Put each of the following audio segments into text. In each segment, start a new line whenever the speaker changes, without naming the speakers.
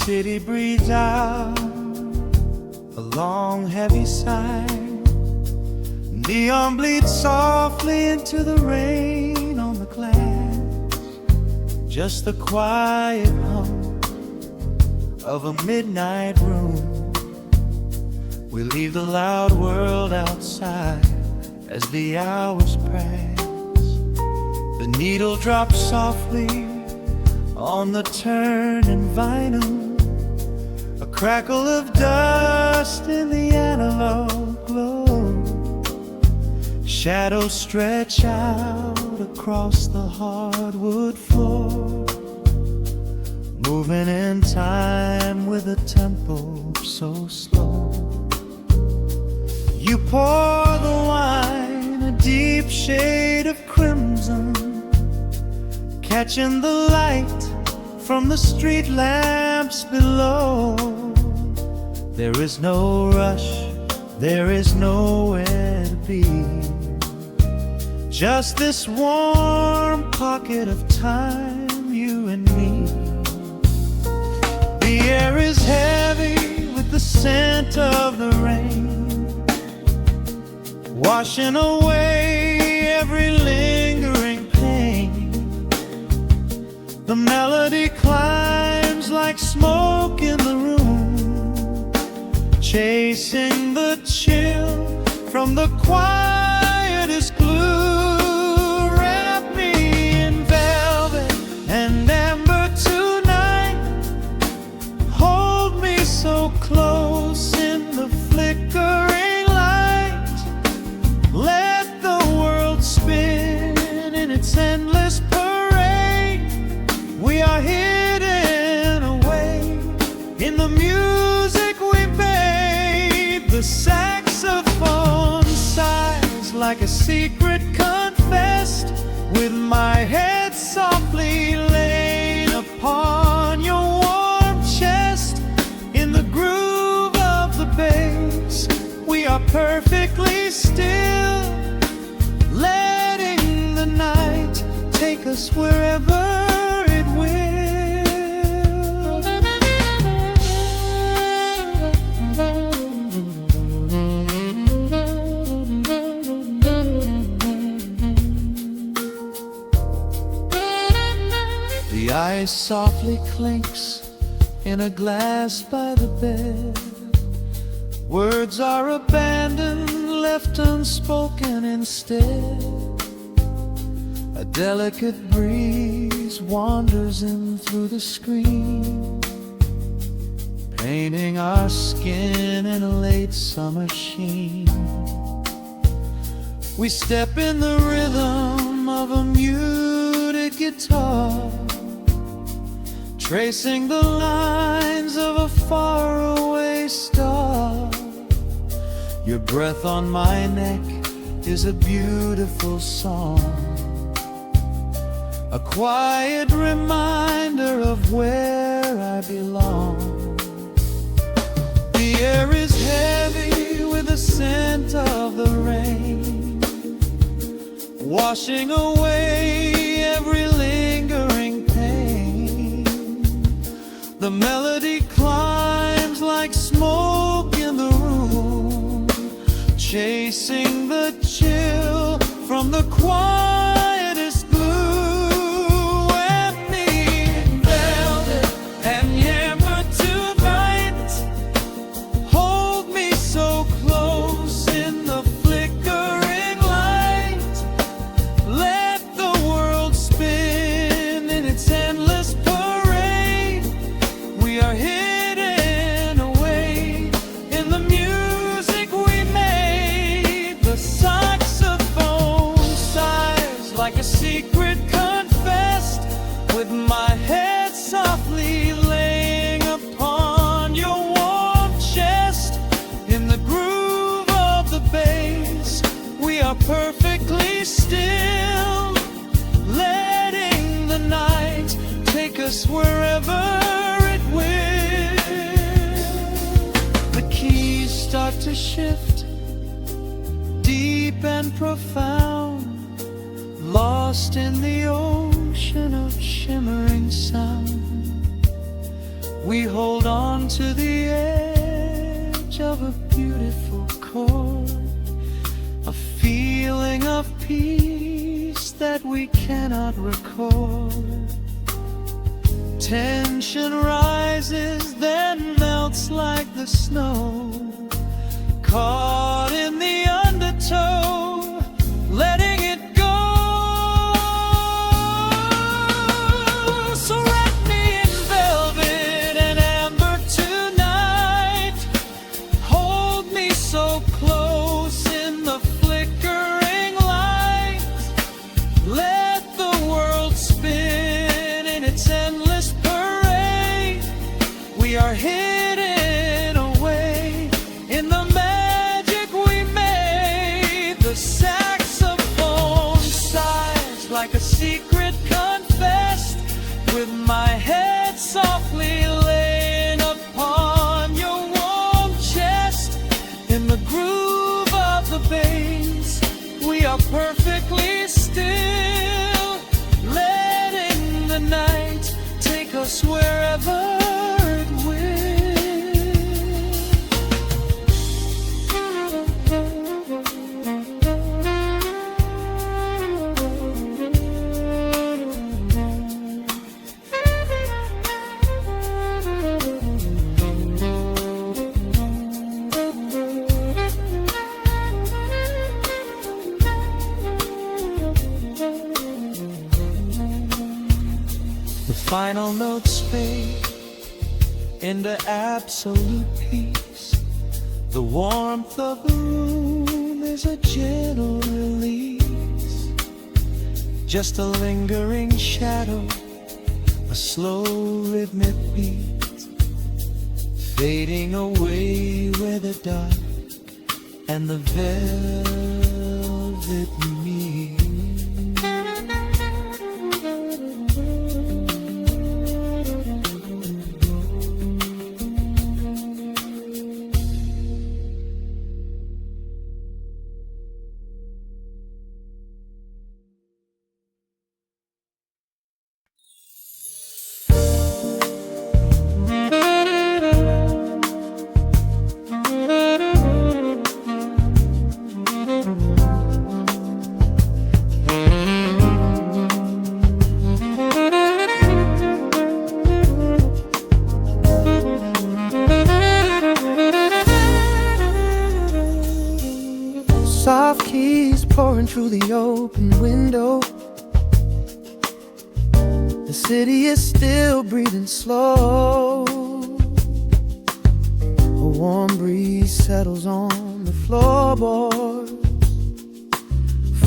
city breathes out a long heavy sigh. Neon bleeds softly into the rain on the glass. Just the quiet hum of a midnight room. We leave the loud world outside as the hours pass. The needle drops softly on the turning vinyl. A crackle of dust in the analog glow. Shadows stretch out across the hardwood floor, moving in time with a tempo so slow. You pour the wine, a deep shade of crimson, catching the light from the street lamps below. There is no rush, there is nowhere to be. Just this warm pocket of time, you and me. The air is heavy with the scent of the rain, washing away every lingering pain. The melody climbs like smoke in the room, chasing the chill from the quietest glue. Wrap me in velvet and amber tonight. Hold me so close in the flickering light. Let the world spin in its endless parade. We are hidden away in the music we made. The saxophone sighs like a secret confessed, with my head softly laid upon your warm chest. In the groove of the bass, we are perfectly still, letting the night take us wherever it will. The ice softly clinks in a glass by the bed. Words are abandoned, left unspoken instead. A delicate breeze wanders in through the screen, painting our skin in a late summer sheen. We step in the rhythm of a muted guitar, tracing the lines of a faraway star. Your breath on my neck is a beautiful song, a quiet reminder of where I belong. The air is heavy with the scent of the rain, washing away every lingering pain. The melody climbs like smoke in the room, chasing the chill from the quietest glue. Wrap me in velvet and amber tonight. Hold me so close in the flickering light. Let the world spin in its endless parade. We are hidden away in the music we made. The saxophone sighs like a secret confessed, with my head softly laying upon your warm chest. In the groove of the bass, we are perfectly still, letting the night take us wherever it will. The keys start to shift, deep and profound, lost in the ocean of shimmering sound. We hold on to the edge of a beautiful chord, a feeling of peace that we cannot record. Tension rises, then melts like the snow, caught in the undertow, letting it go. So wrap me in velvet and amber tonight, hold me so close in the flickering light, let the world spin in its endless parade. We are hidden away in the magic we made. The saxophone sighs like a secret confessed, with my head softly laying upon your warm chest. In the groove of the bass, we are perfectly still, letting the night take us wherever it will. The final notes fade into absolute peace. The warmth of the room is a gentle release, just a lingering shadow, a slow rhythmic beat, fading away where the dark and the velvet meet. Soft keys pouring through the open window. The city is still breathing slow. A warm breeze settles on the floorboards,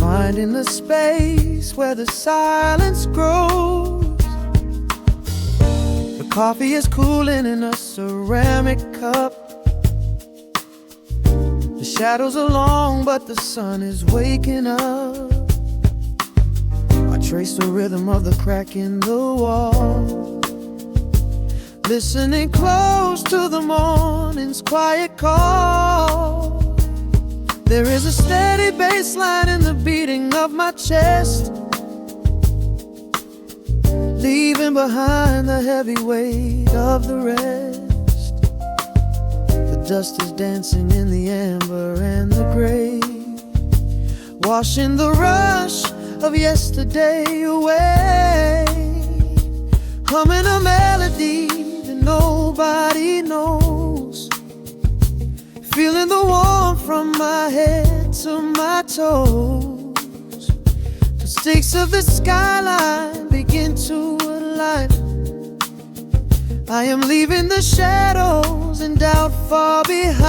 finding the space where the silence grows. The coffee is cooling in a ceramic cup. The shadows are long, but the sun is waking up. I trace the rhythm of the crack in the wall, listening close to the morning's quiet call. There is a steady bass line in the beating of my chest, leaving behind the heavy weight of the rest. The dust is dancing in the amber and the gray, washing the rush of yesterday away. Humming a melody that nobody knows, feeling the warmth from my head to my toes. The stakes of the skyline begin to align. I am leaving the shadows and doubt far behind.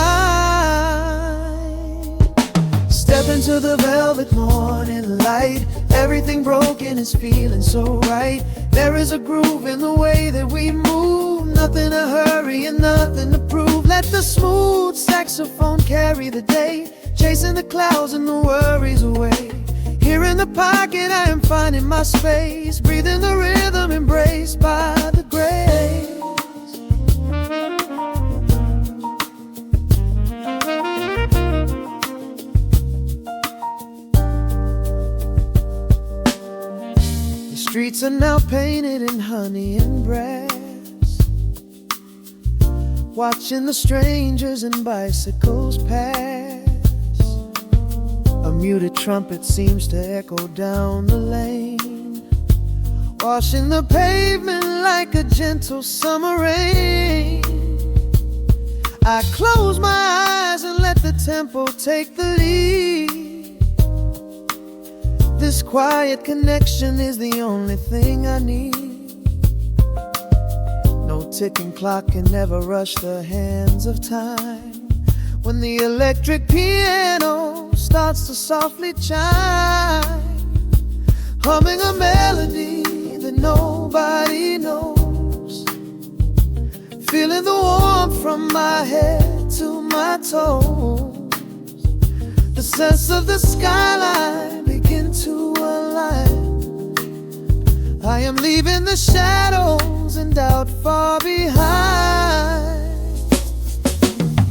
Step into the velvet morning light. Everything broken is feeling so right. There is a groove in the way that we move, nothing to hurry and nothing to prove. Let the smooth saxophone carry the day, chasing the clouds and the worries away. Here in the pocket I am finding my space, breathing the rhythm embraced by the grace. The streets are now painted in honey and brass. watching the strangers and bicycles pass. A muted trumpet seems to echo down the lane, washing the pavement like a gentle summer rain. I close my eyes and let the tempo take the lead. This quiet connection is the only thing I need. No ticking clock can never rush the hands of time. When the electric piano starts to softly chime, humming a melody that nobody knows, feeling the warmth from my head to my toes. The sense of the skyline begin to align. I am leaving the shadows and doubt far behind.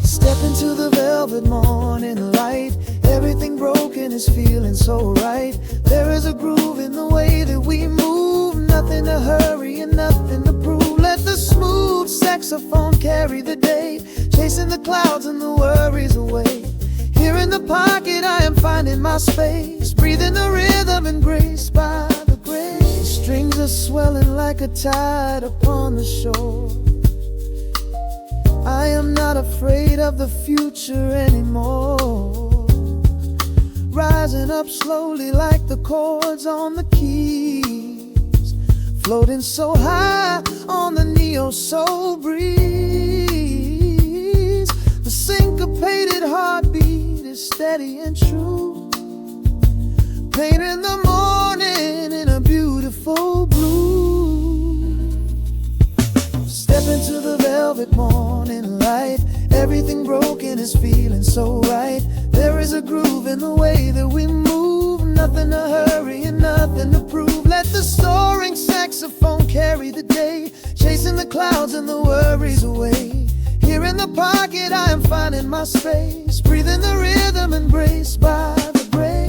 Step into the velvet morning light. Everything broken is feeling so right. There is a groove in the way that we move. Nothing to hurry and nothing to prove. Let the smooth saxophone carry the day, chasing the clouds and the worries away. Here in the pocket I am finding my space, breathing the rhythm and grace by the grace. Strings are swelling like a tide upon the shore. I am not afraid of the future anymore. Rising up slowly like the chords on the keys, floating so high on the neo-soul breeze. The syncopated heartbeat is steady and true, painting the morning in a beautiful blue. Step into the velvet morning light. Everything broken is feeling so right. There is a groove in the way that we move. Nothing to hurry and nothing to prove. Let the soaring saxophone carry the day, chasing the clouds and the worries away. Here in the pocket I am finding my space, breathing the rhythm embraced by the grace.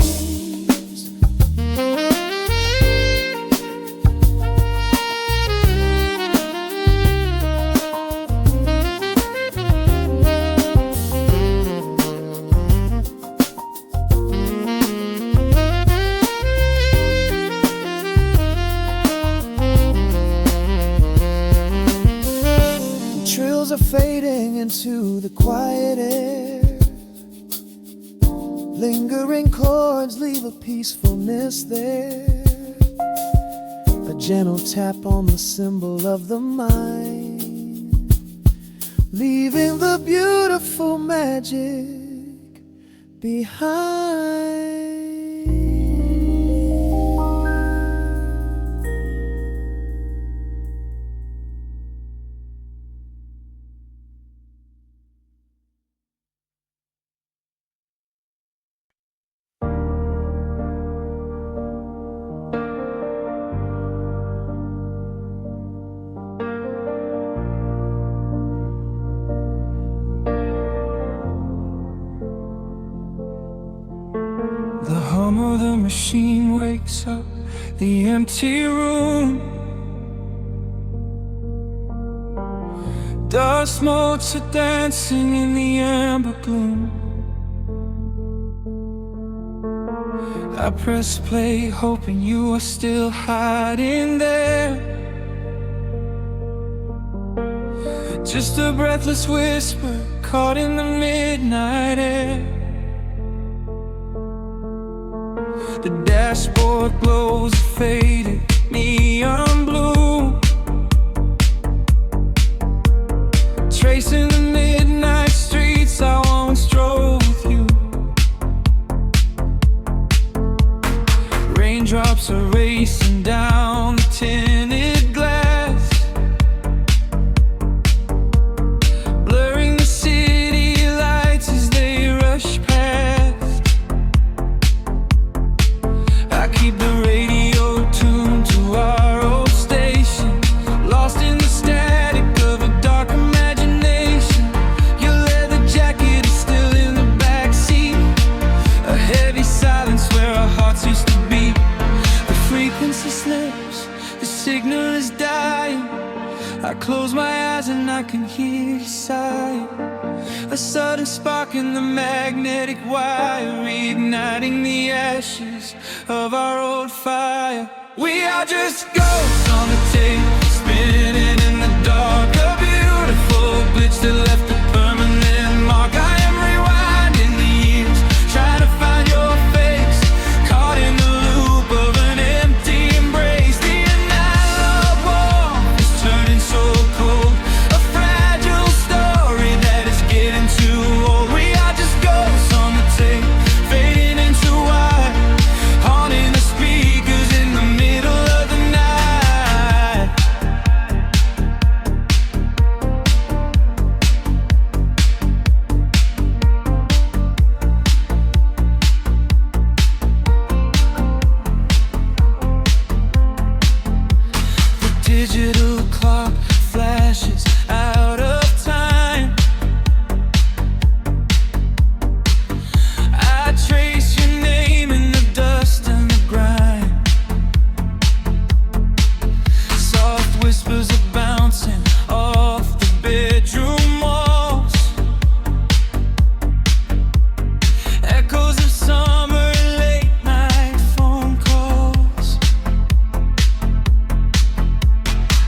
Are fading into the quiet air. Lingering chords leave a peacefulness there. A gentle tap on the symbol of the mind, leaving the beautiful magic behind.
The hum of the machine wakes up the empty room. Dust motes are dancing in the amber gloom. I press play hoping you are still hiding there. Just a breathless whisper caught in the midnight air. The dashboard glows a faded neon blue, tracing the midnight streets I once drove with you. Raindrops are racing down the tinted glass, blurring the city lights as they rush past. I keep the radio tuned to our old station, lost in the static of a dark imagination. Your leather jacket is still in the backseat, a heavy silence where our hearts used to beat. The frequency slips, the signal is dying. I close my eyes eyes and I can hear you sigh. A sudden spark in the magnetic wire, reigniting the ashes of our old fire. We are just ghosts on the tape, spinning in the dark. A beautiful glitch that left a permanent mark. I am rewinding the years, trying to find your face, caught in the loop of an empty embrace. The analog warmth is turning so cold, a fragile story that is getting too old. We are just ghosts on the tape, fading into white, haunting the speakers in the middle of the night. The digital clock flashes out of time. I trace your name in the dust and the grime. Soft whispers are bouncing off the bedroom walls, echoes of summer late night phone calls.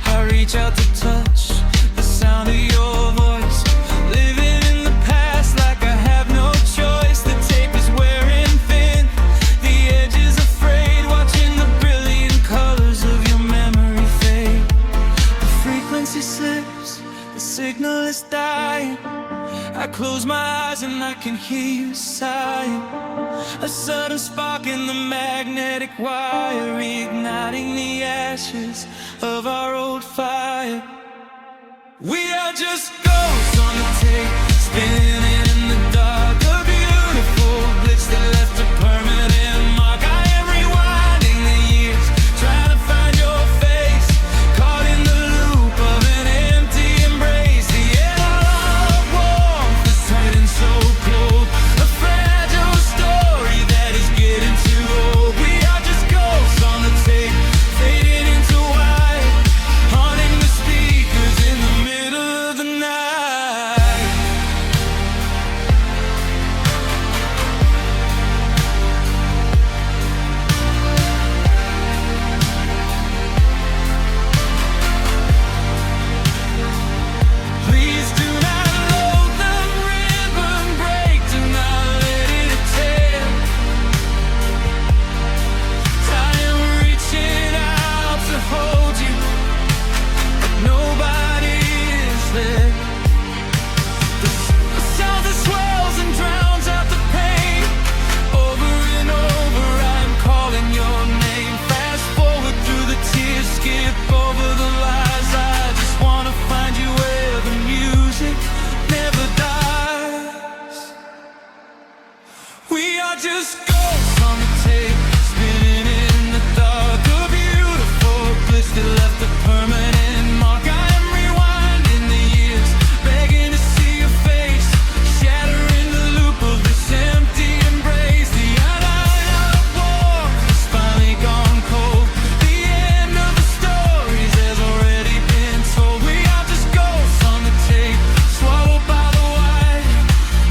I reach out to touch the sound of your voice, living in the past like I have no choice. The tape is wearing thin, the edge is afraid, watching the brilliant colors of your memory fade. The frequency slips, the signal is dying. I close my eyes and I can hear you sighing. A sudden spark in the magnetic wire, reigniting the ashes of our old fire. We are just ghosts on the tape, spinning in the dark. A beautiful glitch that left a permanent mark. I am rewinding the years, trying to find your face, caught in the loop of an empty embrace. The analog warmth is turning so cold, a fragile story that is getting too old. We are just ghosts on the tape, fading into white, haunting the speakers in the middle of the night. Please do not load the ribbon break, do not let it tear. I am reaching out to hold you, but nobody is there. The sound that swells and drowns out the pain. Over and over I'm calling your name. Fast forward through the tears, skip over the lies. I just wanna find you where the music never dies. We are just ghosts on the tape, spinning in the dark. A beautiful glitch that left a permanent mark. I am rewinding the years, begging to see your face, shattering the loop of this empty embrace. The analog warmth has finally gone cold, the end of the stories has already been told. We are just ghosts on the tape, swallowed by the wire,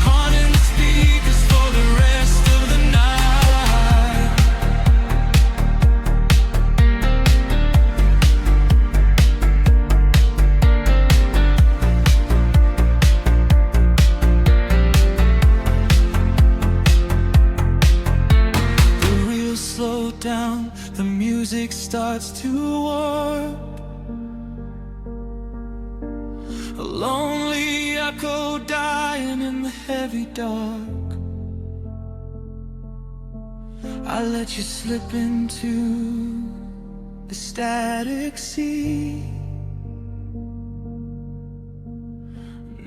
haunting the speakers for the rest of the night. The reels slow down, the music starts to warp. A lonely echo dying in the heavy dark. I let you slip into the static sea.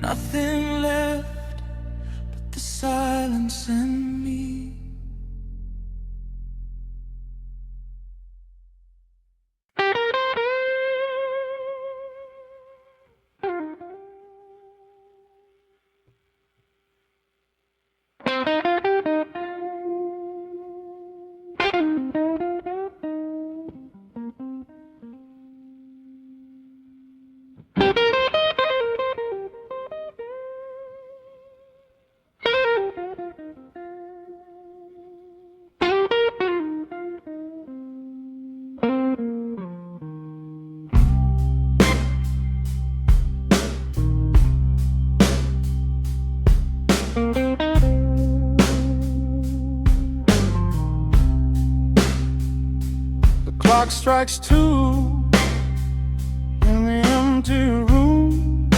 Nothing left but the silence and me.
Clock strikes 2 in the empty room.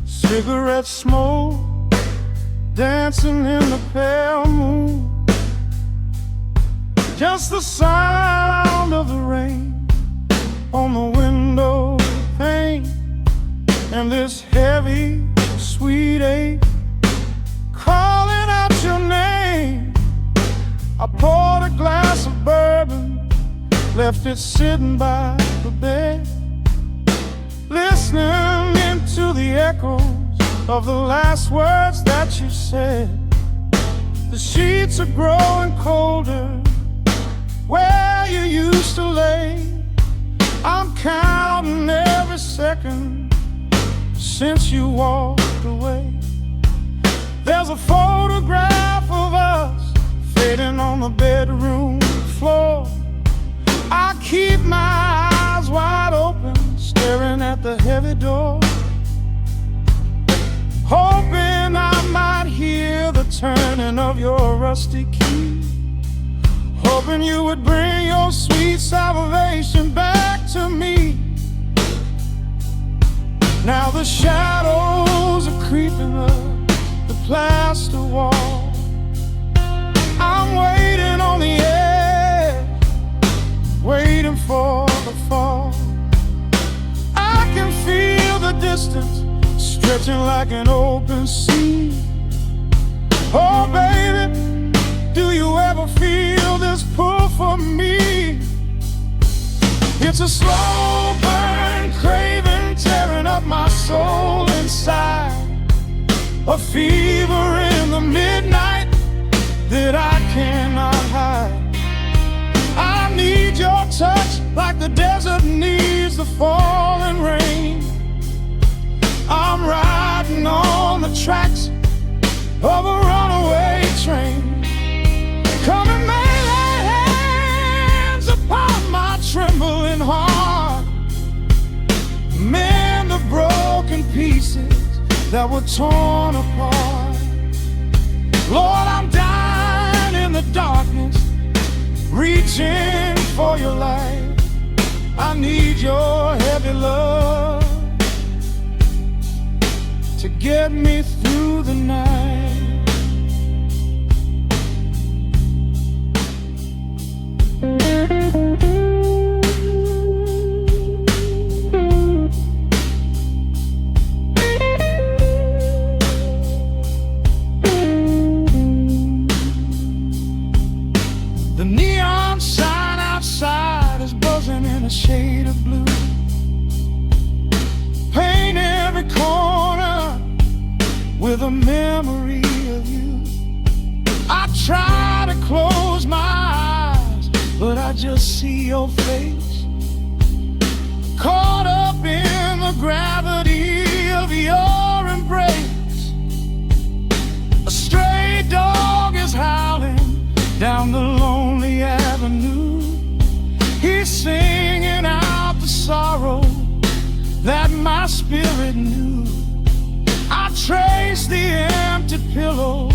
Cigarette smoke dancing in the pale moon. Just the sound of the rain on the window pane, and this heavy, sweet ache calling out your name. I poured a glass of bourbon, left it sitting by the bed, listening into the echoes of the last words that you said. The sheets are growing colder where you used to lay. I'm counting every second since you walked away. There's a photograph of us fading on the bedroom floor. I keep my eyes wide open, staring at the heavy door, hoping I might hear the turning of your rusty key, hoping you would bring your sweet salvation back to me. Now the shadows are creeping up the plaster wall. I'm waiting on the edge, waiting for the fall. I can feel the distance stretching like an open sea. Oh baby, do you ever feel this pull for me? It's a slow burn craving tearing up my soul inside, a fever in the midnight that I cannot hide. I need your touch like the desert needs the falling rain. I'm riding on the tracks of a runaway train. Come and lay hands upon my trembling heart, mend the broken pieces that were torn apart. Lord, I'm dying in the darkness, reaching for your light. I need your heavy love to get me through the night. The neon sign outside is buzzing in a shade of blue. Paint every corner with a memory of you. I try to close my eyes, but I just see your face, caught up in the gravity of your embrace. A stray dog is howling down the lonely avenue. He's singing out the sorrow that my spirit knew. I trace the empty pillow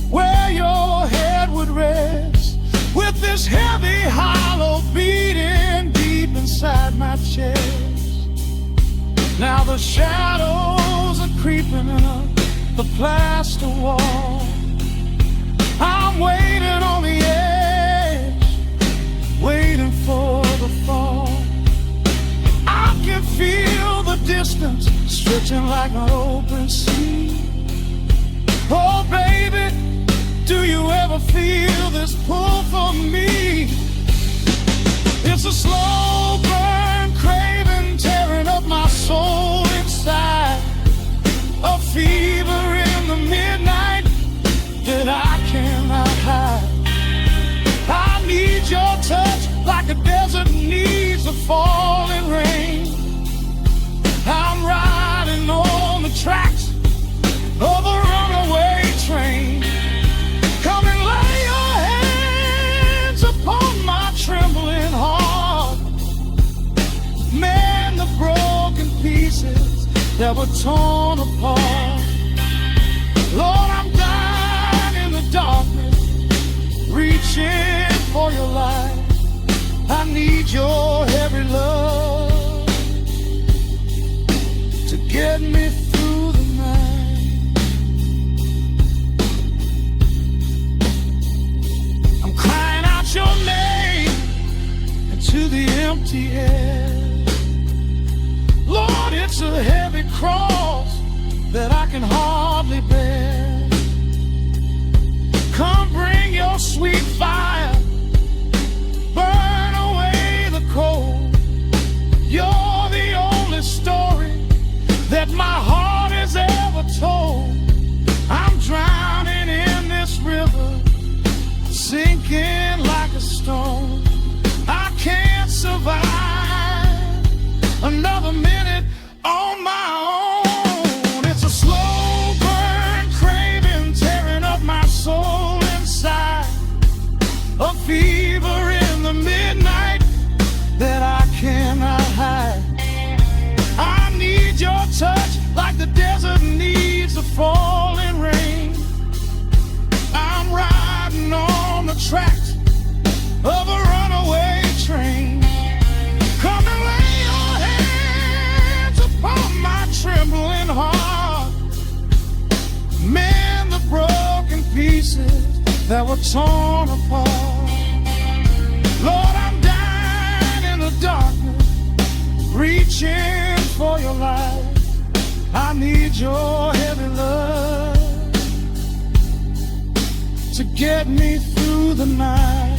where your head would rest, with this heavy hollow beating deep inside my chest. Now the shadows are creeping up the plaster wall. I'm waiting on the edge, waiting for the fall. I can feel the distance stretching like an open sea. Oh baby, do you ever feel this pull for me? It's a slow burn craving tearing up my soul inside, a fever in the midnight that I cannot hide. I need your touch like a desert needs the falling rain. I'm riding on the tracks of a runaway train. Come and lay your hands upon my trembling heart, mend the broken pieces that were torn apart. Lord, I'm dying in the darkness, reaching for your light. need your heavy love to get me through the night. I'm crying out your name into the empty air. Lord, it's a heavy cross that I can hardly bear. Come bring your sweet fire, burn away the cold. You're the only story that my heart has ever told. I'm drowning in this river, sinking like a stone. I can't survive another minute on my own. It's a slow burn craving, tearing up my soul inside. A fever in the midnight that I cannot hide. I need your touch like the desert needs the falling rain. I'm riding on the tracks of a runaway train. Come and lay your hands upon my trembling heart. Mend the broken pieces that were torn apart. Lord, I'm dying in the darkness, reaching for your light. I need your heavy love to get me through the night.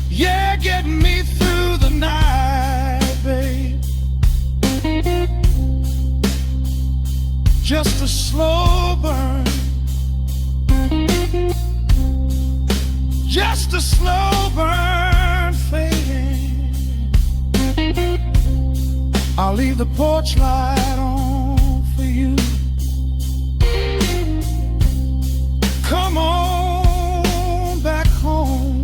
Yeah, get me through the night, babe. Just a slow burn, just a slow burn fading. I'll leave the porch light on for you. Come on back home.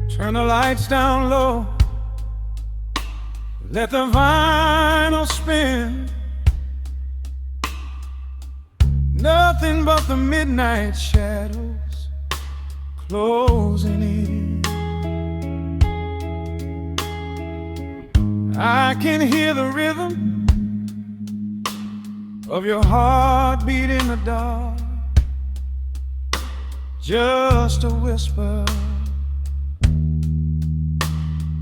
Turn the lights down low, let the vinyl spin. Nothing but the midnight shadows closing in. I can hear the rhythm of your heartbeat in the dark. Just a whisper,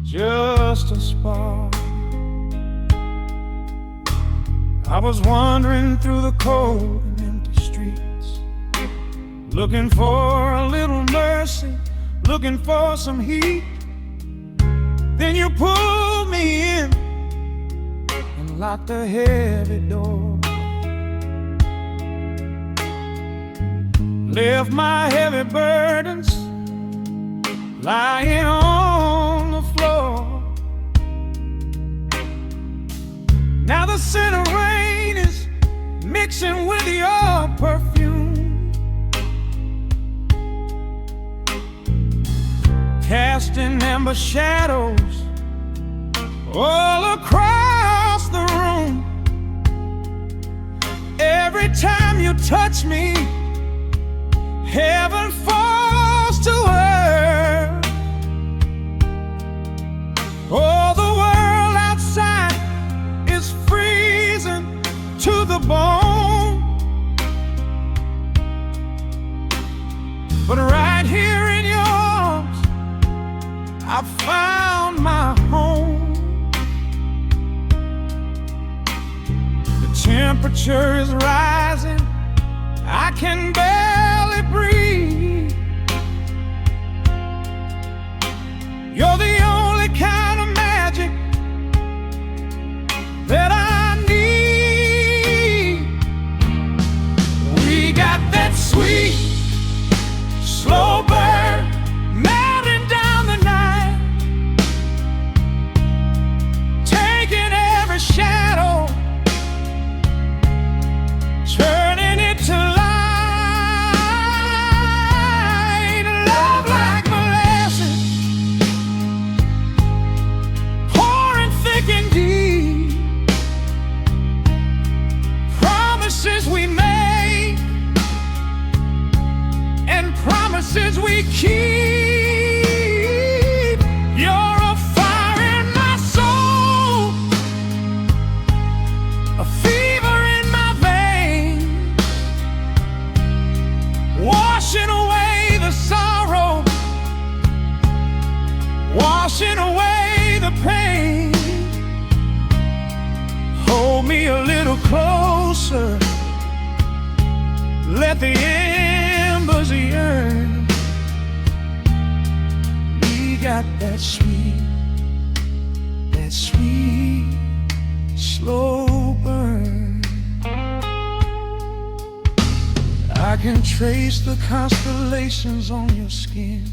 just a spark. I was wandering through the cold and empty streets, looking for a little mercy, looking for some heat. Then you pulled me in and locked the heavy door. Left my heavy burdens lying on the floor. Now the scent of rain is mixing with your perfume, casting amber shadows all across the room. Every time you touch me, heaven falls to earth. Oh, the world outside is freezing to the bone, but right here in your arms I found my home. The temperature is rising, I can barely breathe. You're the only kind of magic that I need. We got that sweet, slow burn melting down the night, taking every shadow, turning little closer. Let the embers yearn. We got that sweet slow burn. I can trace the constellations on your skin,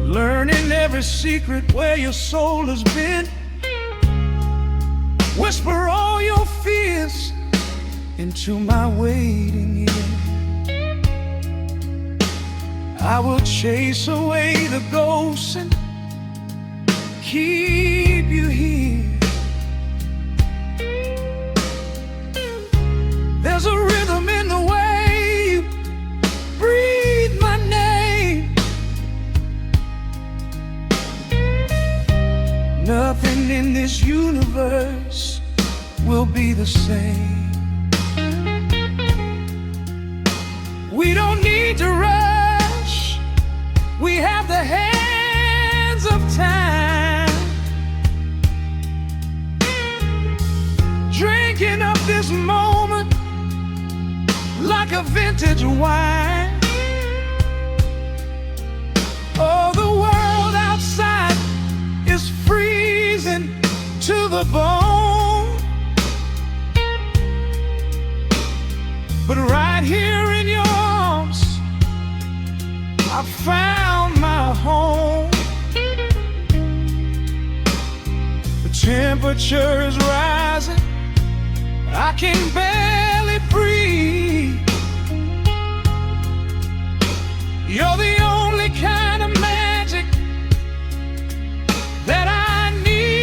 learning every secret where your soul has been. Whisper all your fears into my waiting ear. I will chase away the ghosts and keep you here. There's a rhythm in the way you breathe my name. Nothing in this universe will be the same. We don't need to rush. We have the hands of time, drinking up this moment like a vintage wine. Oh, the world outside is freezing to the bone, but right here in your arms I found my home. The temperature is rising, I can barely breathe. You're the only kind of magic that I need.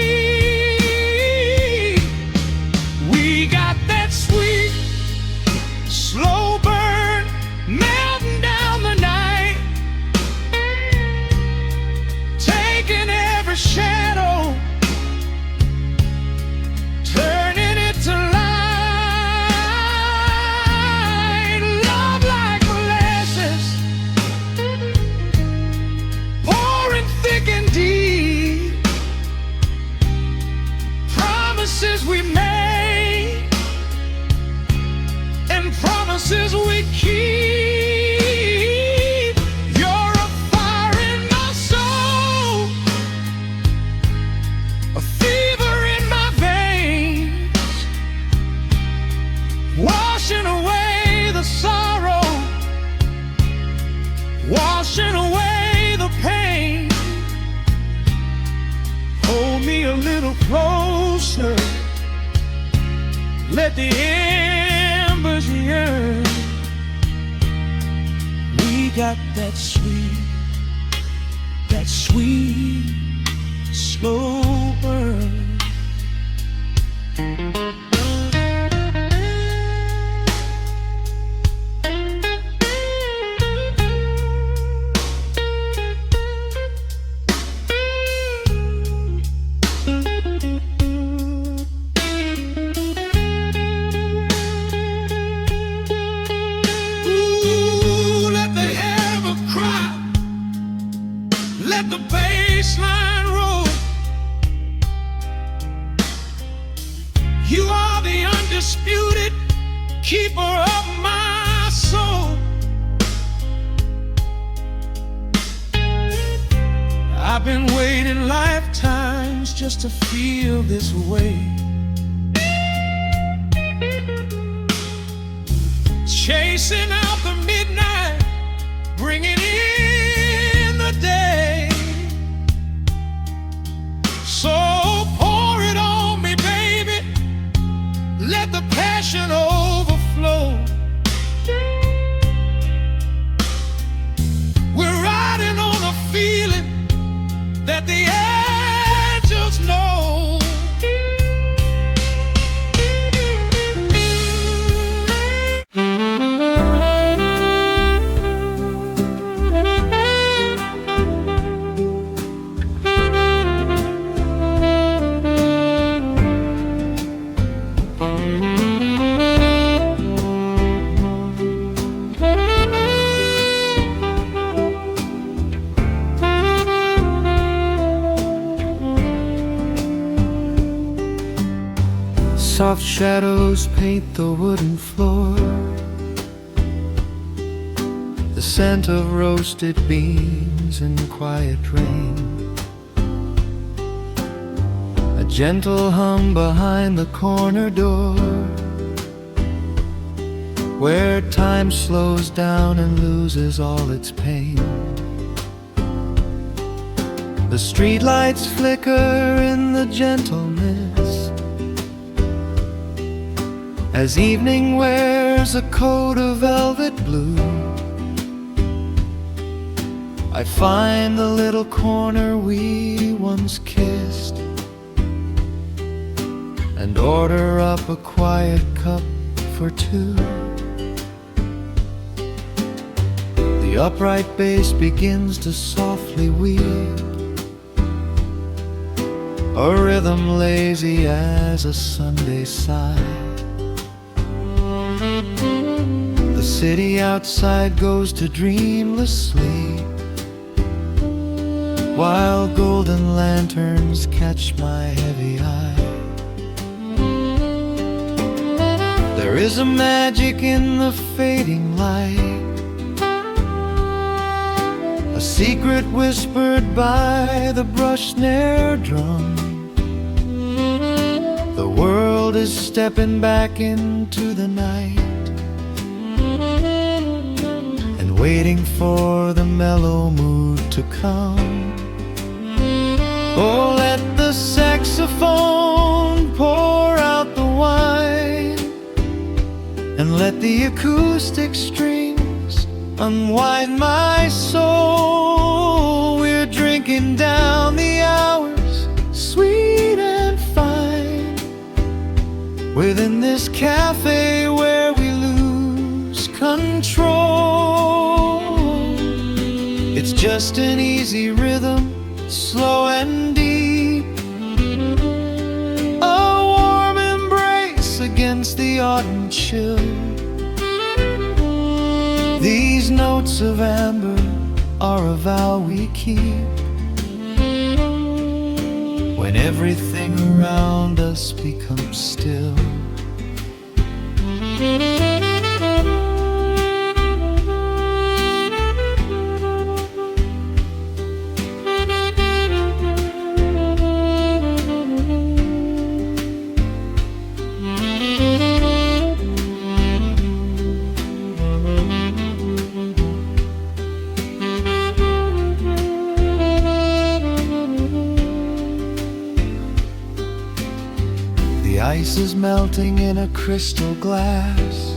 We got that sweet, slow burn melting down the night, taking every shadow, turning it to light. Love like molasses, pouring thick and deep. Promises we made and promises we keep. You're a fire in my soul, a fever in my veins, washing away the sorrow, washing away the pain. Hold me a little closer, let the embers yearn. We got that sweet, slow burn. Let the bass line roll. You are the undisputed keeper of my soul. I've been waiting lifetimes just to feel this way, chasing out the midnight, bringing in the day. So pour it on me, baby, let the passion overflow. We're riding on a feeling that the angels know.
Soft shadows paint the wooden floor. The scent of roasted beans and quiet rain. A gentle hum behind the corner door, where time slows down and loses all its pain. The streetlights flicker in the gentle mist, as evening wears a coat of velvet blue. I find the little corner we once kissed, and order up a quiet cup for two. The upright bass begins to softly weave, a rhythm lazy as a Sunday sigh. The city outside goes to dreamless sleep, while golden lanterns catch my heavy eye. There is a magic in the fading light, a secret whispered by the brush snare drum. The world is stepping back into the night, and waiting for the mellow mood to come. Oh, let the saxophone pour out the wine, and let the acoustic strings unwind my soul. We're drinking down the hours, sweet and fine, within this cafe where we lose control. It's just an easy rhythm, slow and deep, a warm embrace against the autumn chill. These notes of amber are a vow we keep, when everything around us becomes still. The ice is melting in a crystal glass,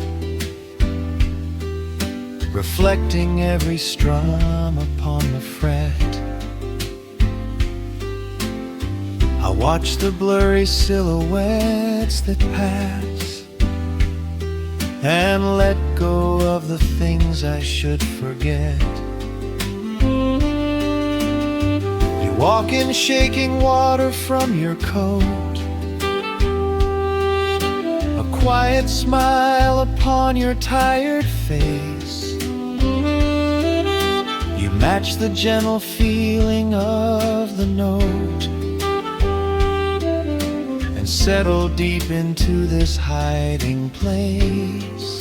reflecting every strum upon the fret. I watch the blurry silhouettes that pass, and let go of the things I should forget. You walk in shaking water from your coat, quiet smile upon your tired face. You match the gentle feeling of the note, and settle deep into this hiding place.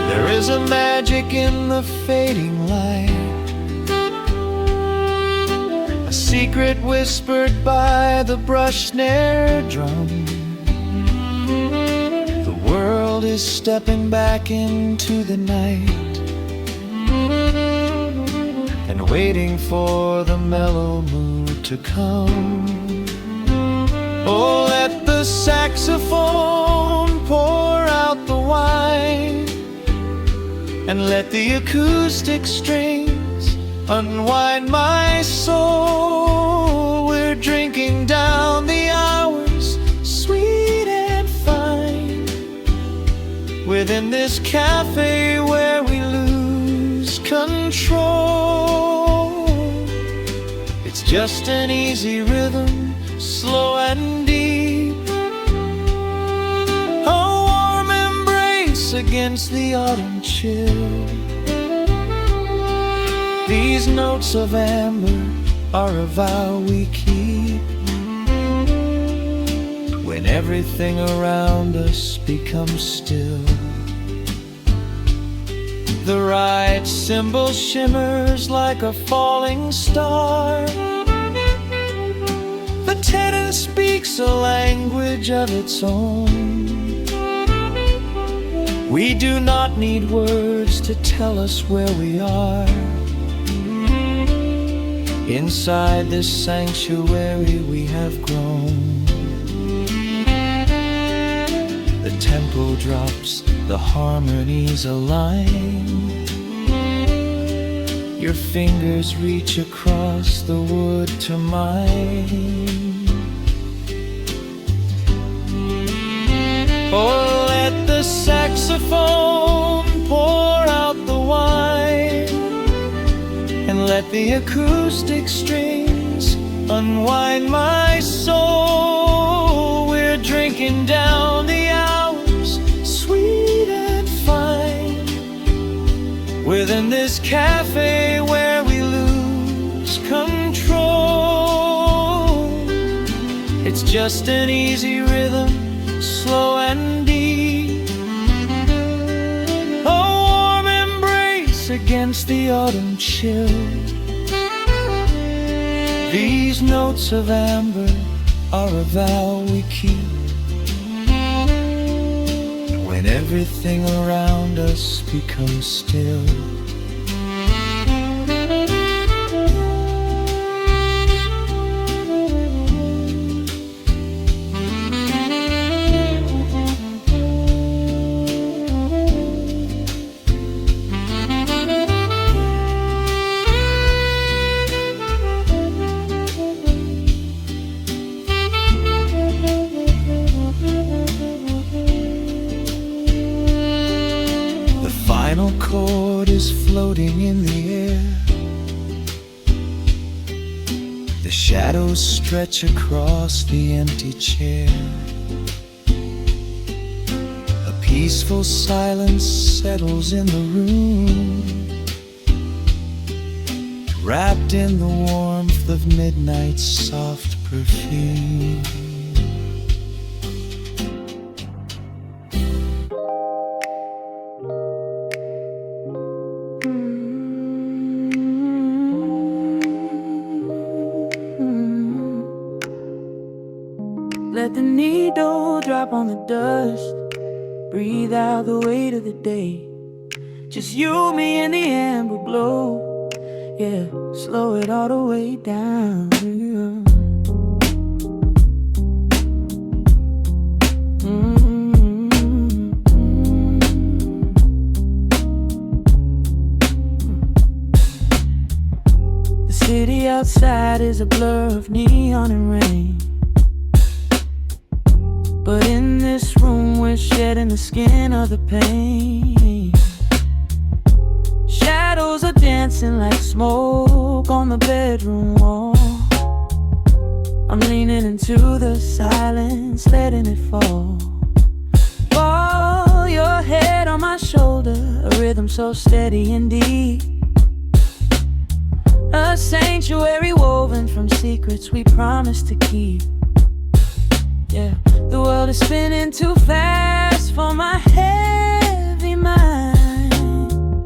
There is a magic in the fading light, a secret whispered by the brush snare drum. The world is stepping back into the night, and waiting for the mellow mood to come. Oh, let the saxophone pour out the wine, and let the acoustic strings unwind my soul. We're drinking down the hours, sweet and fine, within this cafe where we lose control. It's just an easy rhythm, slow and deep, a warm embrace against the autumn chill. These notes of amber are a vow we keep, everything around us becomes still. The right symbol shimmers like a falling star. The tenor speaks a language of its own. We do not need words to tell us where we are. Inside this sanctuary we have grown. The tempo drops, the harmonies align. Your fingers reach across the wood to mine. Oh, let the saxophone pour out the wine, and let the acoustic strings unwind my soul. We're drinking down the hours, sweet and fine, within this cafe where we lose control. It's just an easy rhythm, slow and deep, a warm embrace against the autumn chill. These notes of amber are a vow we keep when everything around us becomes still. The final chord is floating in the air. The shadows stretch across the empty chair. A peaceful silence settles in the room, wrapped in the warmth of midnight's soft perfume.
Let the needle drop on the dust. Breathe out the weight of the day. Just you, me, and the amber glow. Yeah, slow it all the way down. The city outside is a blur of neon and rain, but in this room we're shedding the skin of the pain. Shadows are dancing like smoke on the bedroom wall. I'm leaning into the silence, letting it fall. Fall your head on my shoulder, a rhythm so steady and deep. A sanctuary woven from secrets we promised to keep. Yeah, the world is spinning too fast for my heavy mind,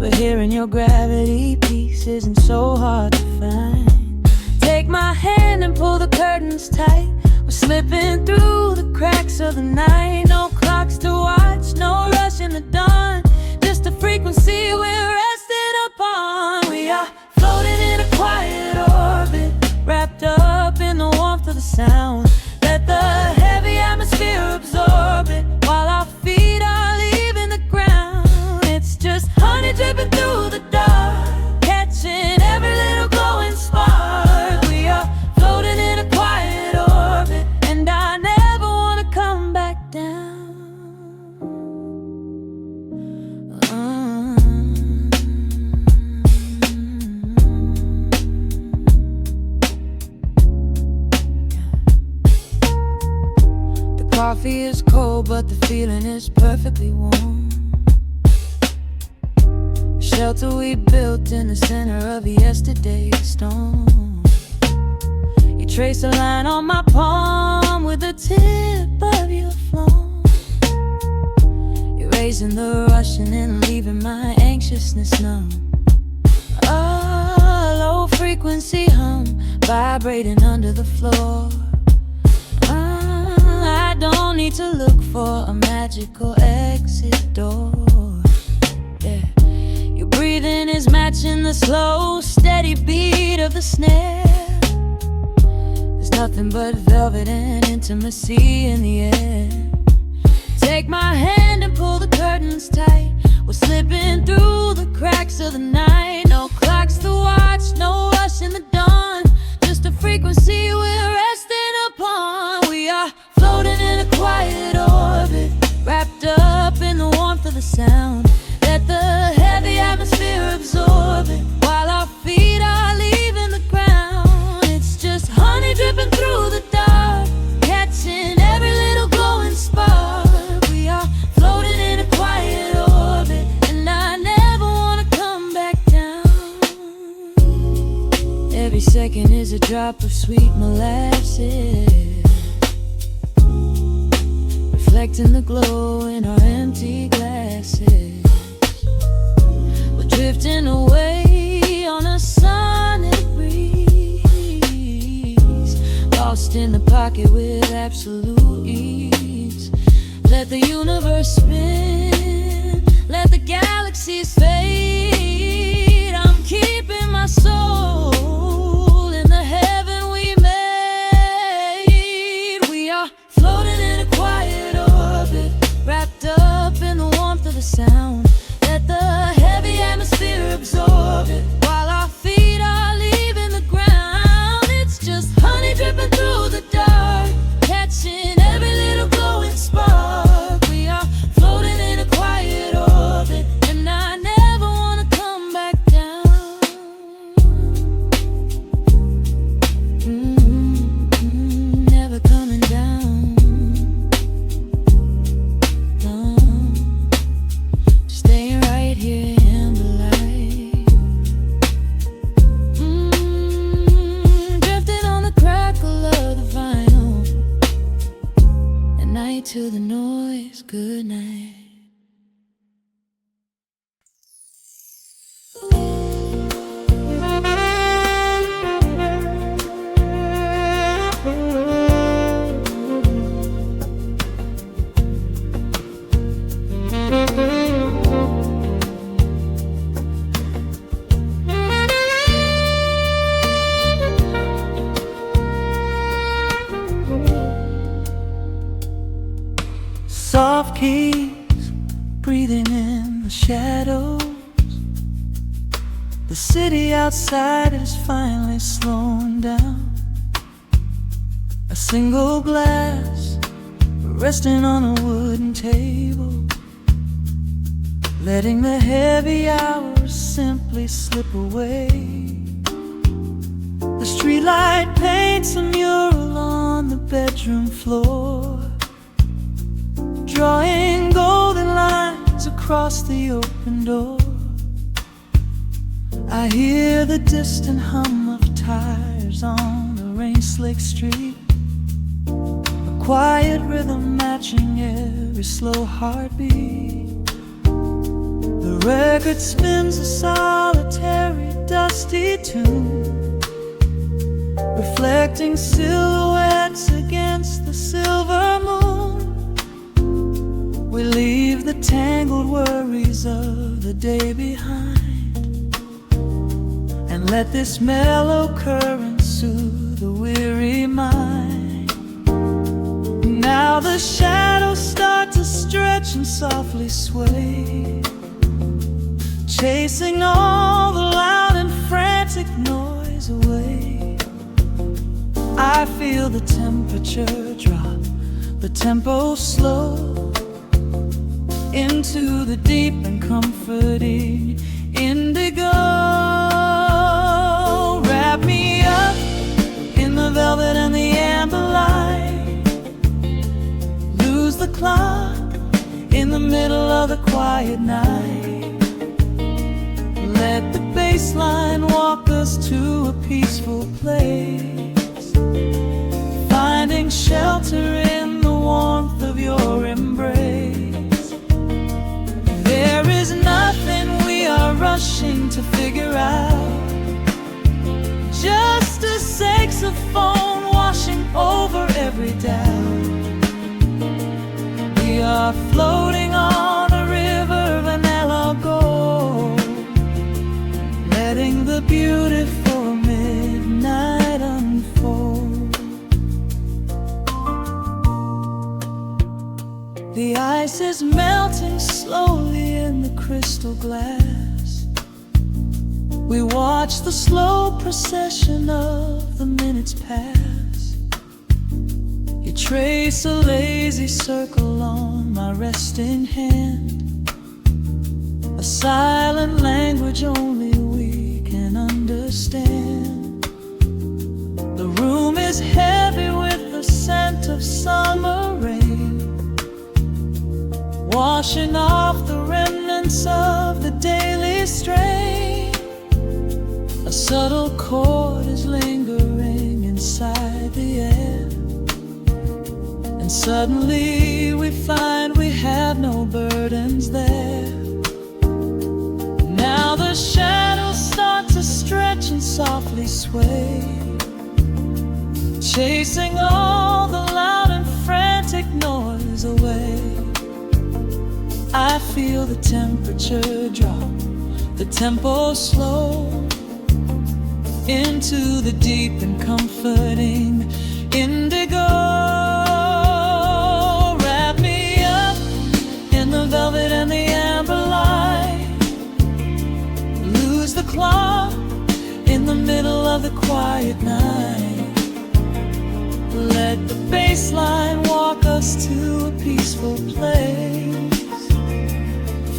but hearing your gravity piece isn't so hard to find. Take my hand and pull the curtains tight. We're slipping through the cracks of the night. No clocks to watch, no rush in the dawn, just a frequency we're resting upon. We are floating in a quiet orbit, wrapped up in the warmth of the sound. Let the heavy atmosphere absorb it while our feet are leaving the ground. It's just honey dripping through the dark, catching every little glowing spark. We are floating in a quiet orbit, and I never want to come back down. Coffee is cold, but the feeling is perfectly warm. Shelter we built in the center of yesterday's storm. You trace a line on my palm with with the tip of your phone, erasing the rushing and leaving my anxiousness numb. A low frequency hum vibrating under the floor. I don't need to look for a magical exit door. Yeah, your breathing is matching the slow, steady beat of the snare. There's nothing but velvet and intimacy in the air. Take my hand and pull the curtains tight. We're slipping through the cracks of the night. No clocks to watch, no rush in the dawn. Just a frequency we're resting upon. We are floating in a quiet orbit, wrapped up in the warmth of the sound. Let the heavy atmosphere absorb it, while our feet are leaving the ground. It's just honey dripping through the dark, catching every little glowing spark. We are floating in a quiet orbit, and I never wanna come back down. Every second is a drop of sweet molasses, reflecting the glow in our empty glasses. We're drifting away on a sonic breeze, lost in the pocket with absolute ease. Let the universe spin, let the galaxies fade. I'm keeping my soul in the heaven we made. We are floating in a quiet orbit, wrapped up in the warmth of the sound. Let the heavy atmosphere absorb it, while our feet are leaving the ground. It's just honey dripping through the dark, catching every little glowing spark. We are floating in a quiet orbit, and I never wanna come back down. Never coming down. No, just staying right here in the light. Drifting on the crackle of the vinyl. At night to the noise, good night.
Soft keys breathing in the shadows. The city outside is finally slowing down. A single glass resting on a wooden table, letting the heavy hours simply slip away. The streetlight paints a mural on the bedroom floor, drawing golden lines across the open door. I hear the distant hum of tires on the rain-slicked street, a quiet rhythm matching every slow heartbeat. The record spins a solitary, dusty tune, reflecting silhouettes against the silver moon. We leave the tangled worries of the day behind, and let this mellow current soothe the weary mind. Now the shadows start to stretch and softly sway, chasing all the loud and frantic noise away. I feel the temperature drop, the tempo slow, into the deep and comforting indigo. Wrap me up in the velvet and the amber light, lose the clock in the middle of the quiet night. Let the bass line walk us to a peaceful place, finding shelter
out. Just a saxophone washing over every doubt. We are floating on a river, vanilla gold, letting the beautiful midnight unfold. The ice is melting slowly in the crystal glass. We watch the slow procession of the minutes pass. You trace a lazy circle on my resting hand, a silent language only we can understand. The room is heavy with the scent of summer rain, washing off the remnants of the daily strain. A subtle chord is lingering inside the air, and suddenly we find we have no burdens there. Now the shadows start to stretch and softly sway, chasing all the loud and frantic noise away. I feel the temperature drop, the tempo slow, into the deep and comforting indigo. Wrap me up in the velvet and the amber light. Lose the clock in the middle of the quiet night. Let the bass line walk us to a peaceful place,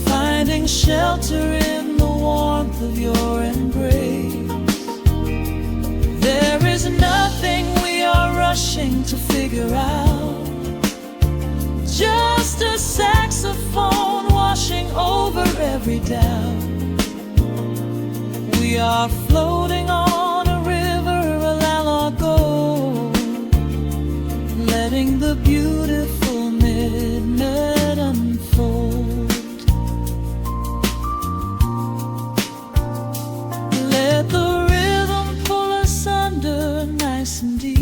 finding shelter in the warmth of your embrace. There is nothing we are rushing to figure out, just a saxophone washing over every doubt. We are floating on a river, a landlocked gold, letting the beautiful midnight unfold. Let the rhythm pull us under nice and deep,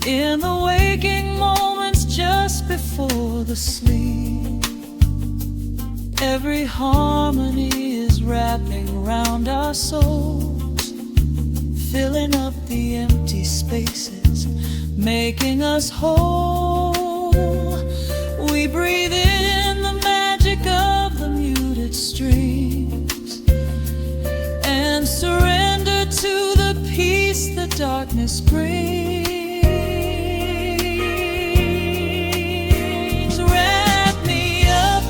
in the waking moments just before the sleep. Every harmony is wrapping round our souls, filling up the empty spaces, making us whole. We breathe in the magic of the muted strings and surrender to the peace the darkness brings. Wrap me up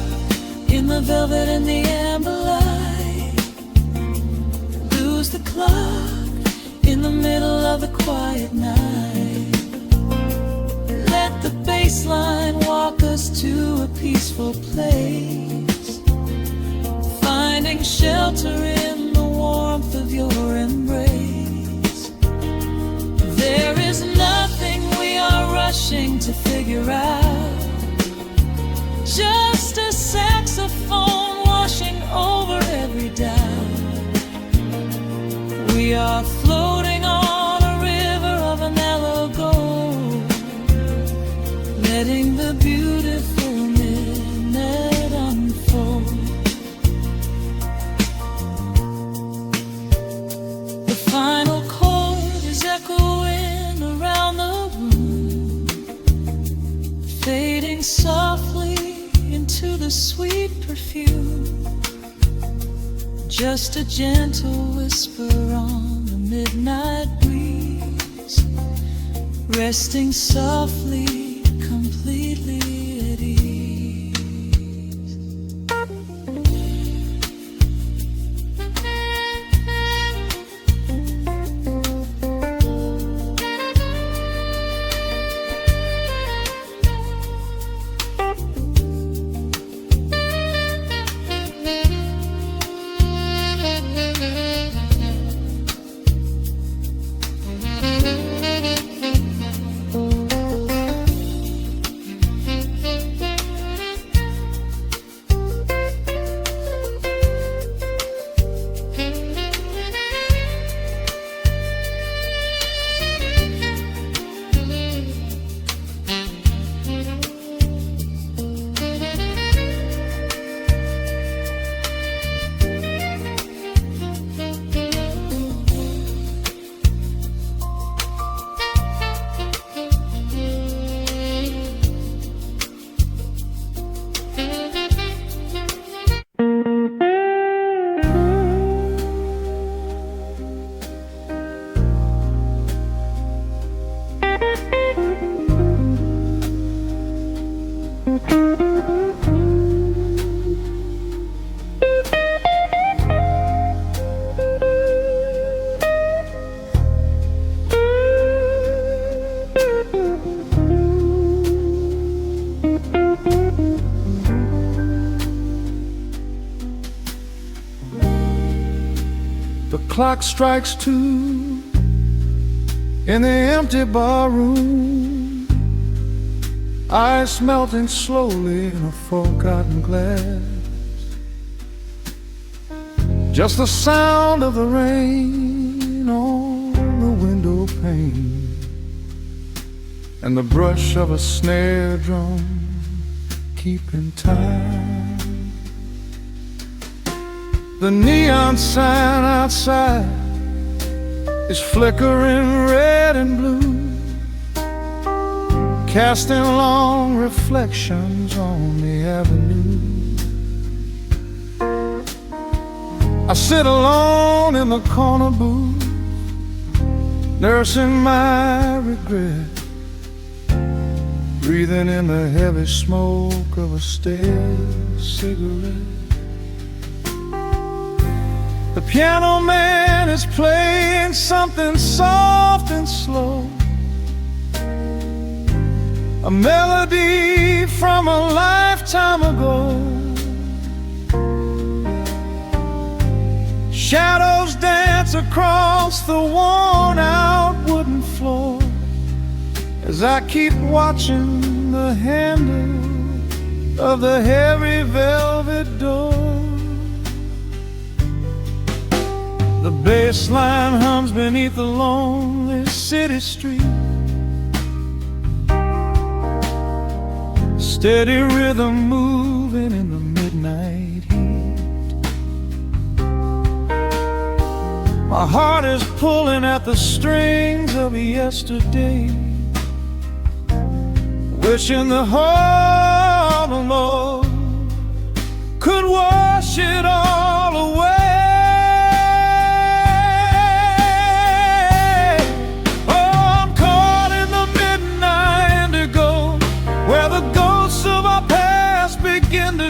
in the velvet and the amber light. Lose the clock in the middle of the quiet night. Let the bass line walk us to a peaceful place, finding shelter in the warmth of your embrace. There is nothing we are rushing to figure out, just a saxophone washing over every doubt. We are floating on a river of vanilla gold, letting the beautiful midnight unfold. The final chord is echoing around the room, fading softly into the sweet perfume. Just a gentle whisper on the midnight breeze, resting softly, completely at ease.
clock strikes 2 in the empty bar room, ice melting slowly in a forgotten glass. Just the sound of the rain on the window pane and the brush of a snare drum keeping time. The neon sign outside is flickering red and blue, casting long reflections on the avenue. I sit alone in the corner booth, nursing my regret, breathing in the heavy smoke of a stale cigarette. The piano man is playing something soft and slow, a melody from a lifetime ago. Shadows dance across the worn-out wooden floor as I keep watching the handle of the heavy velvet door. The bass line hums beneath the lonely city street, steady rhythm moving in the midnight heat. My heart is pulling at the strings of yesterday, wishing the heart alone could wash it all away.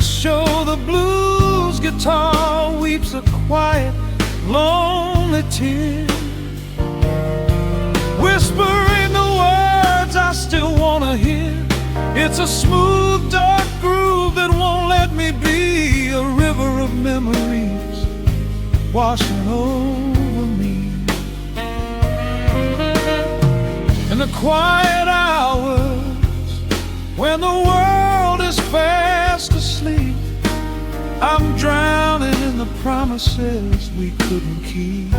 Show the blues guitar weeps a quiet, lonely tear, whispering the words I still wanna hear. It's a smooth, dark groove that won't let me be, a river of memories washing over me. In the quiet hours when the world is fast asleep, I'm drowning in the promises we couldn't keep.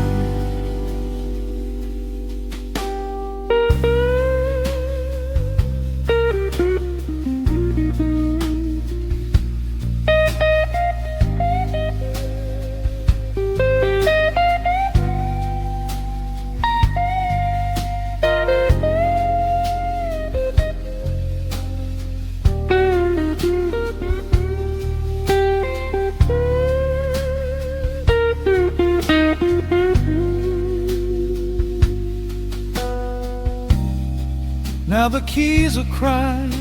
Now the keys are crying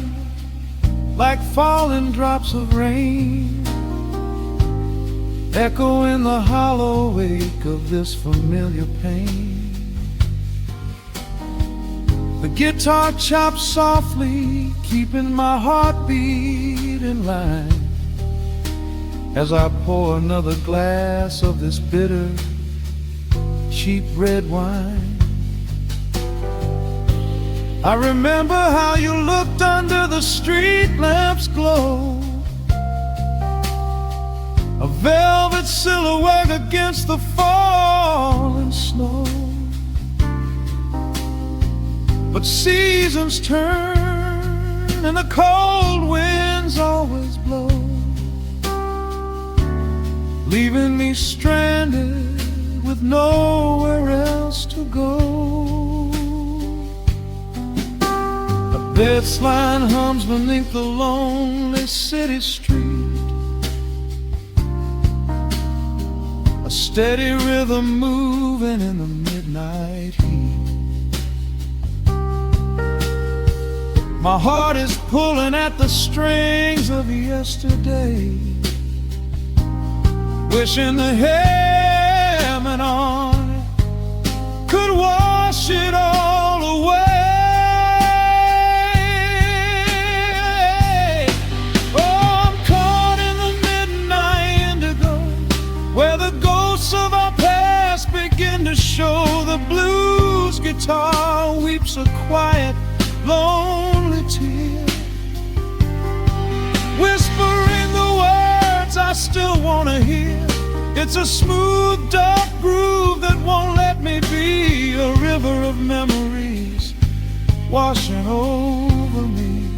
like falling drops of rain, echo in the hollow wake of this familiar pain. The guitar chops softly, keeping my heartbeat in line as I pour another glass of this bitter, cheap red wine. I remember how you looked under the street lamp's glow, a velvet silhouette against the falling snow. But seasons turn and the cold winds always blow, leaving me stranded with nowhere else to go. Bass line hums beneath the lonely city street, a steady rhythm moving in the midnight heat. My heart is pulling at the strings of yesterday, wishing the hammer on it could wash it all away. Of our past begin
quiet, lonely tear, whispering the words I still wanna hear. It's a smooth, dark groove that won't let me be, a river of memories washing over me.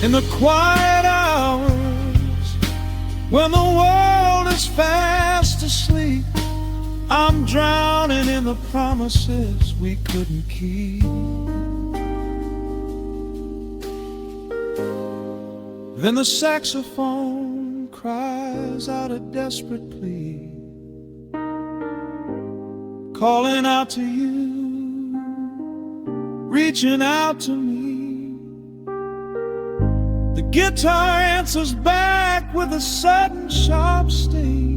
In the quiet hours, when the world is fast asleep, I'm drowning in the promises we couldn't keep. Then the saxophone cries out a desperate plea, calling out to you, reaching out to me. The guitar answers back with a sudden sharp sting,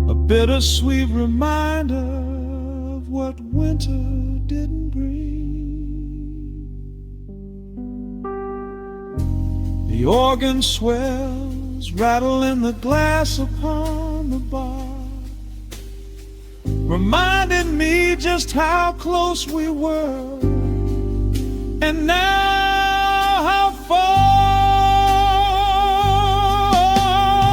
a bittersweet reminder of what winter didn't bring. The organ swells, rattling the glass upon the bar, reminding me just how close we were, and now how far.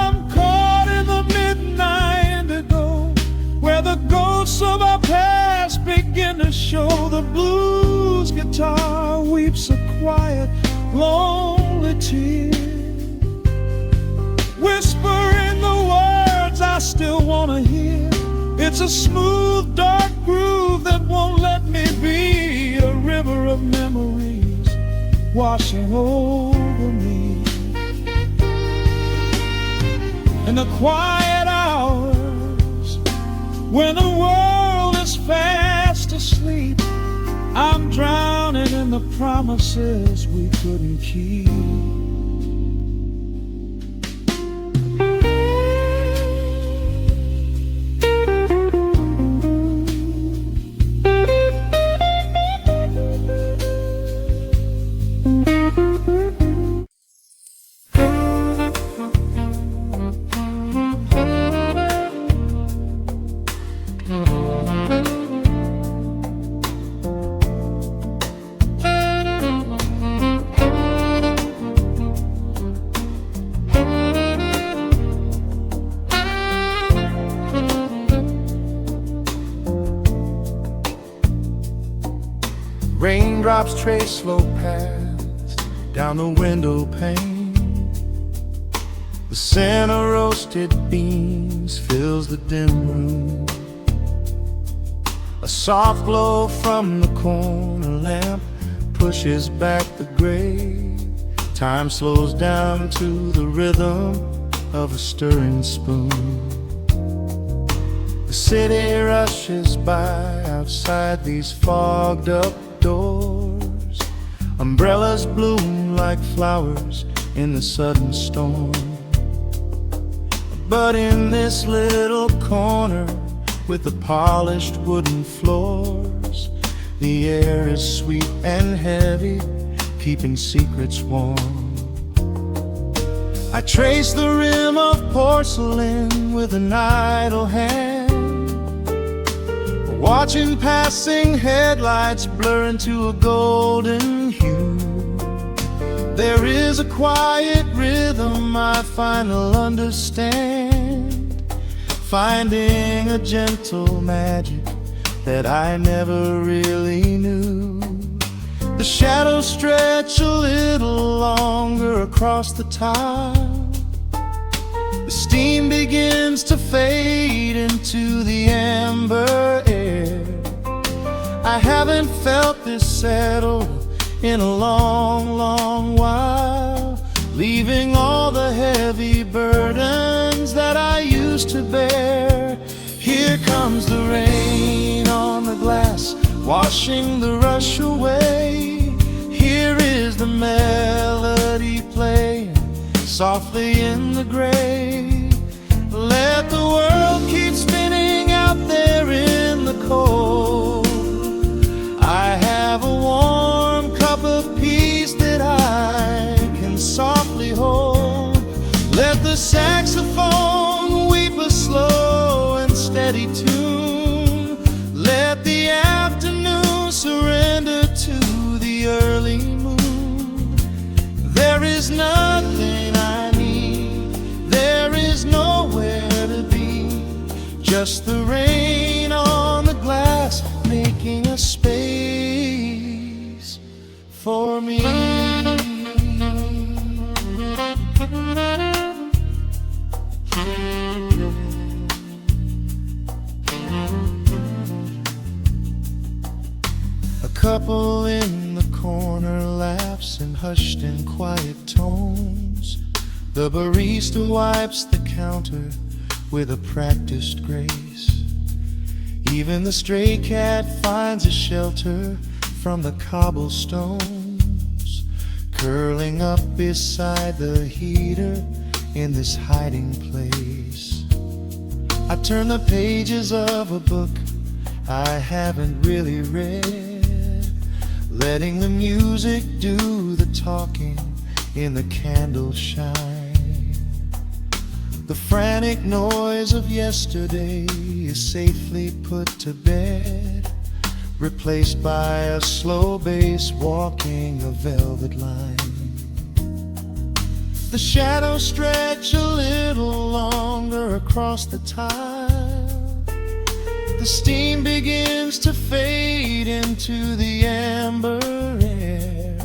I'm caught in the midnight indigo, where the ghosts of our past begin to show. The blues guitar weeps a quiet, lonely tear, whispering the words I still wanna hear. It's a smooth, dark groove that won't let me be, a river of memories washing over me. In the quiet hours, when the world is fast asleep, I'm drowning in the promises we couldn't keep.
Raindrops trace slow paths down the window pane. The scent of roasted beans fills the dim room. A soft glow from the corner lamp pushes back the gray. Time slows down to the rhythm of a stirring spoon. The city rushes by outside these fogged up doors. Umbrellas bloom like flowers in the sudden storm. But in this little corner with the polished wooden floors, the air is sweet and heavy, keeping secrets warm. I trace the rim of porcelain with an idle hand, watching passing headlights blur into a golden hue. There is a quiet rhythm I finally understand, finding a gentle magic that I never really knew. The shadows stretch a little longer across the tile. The steam begins to fade into the amber air. I haven't felt this settled in a long, long while, leaving all the heavy burdens that I used to bear. Here comes the rain on the glass, washing the rush away. Here is the melody playing softly in the gray. Let the world keep spinning out there in the cold. I have a warm cup of peace that I can softly hold. Let the saxophone weep a slow and steady tune. just the rain on the glass, making a space for me. A couple in the corner laughs in hushed and quiet tones. The barista wipes the counter with a practiced grace. Even the stray cat finds a shelter from the cobblestones, curling up beside the heater in this hiding place. I turn the pages of a book I haven't really read, letting the music do the talking in the candle shine. The frantic noise of yesterday is safely put to bed, replaced by a slow bass walking a velvet line. The shadows stretch a little longer across the tile. The steam begins to fade into the amber air.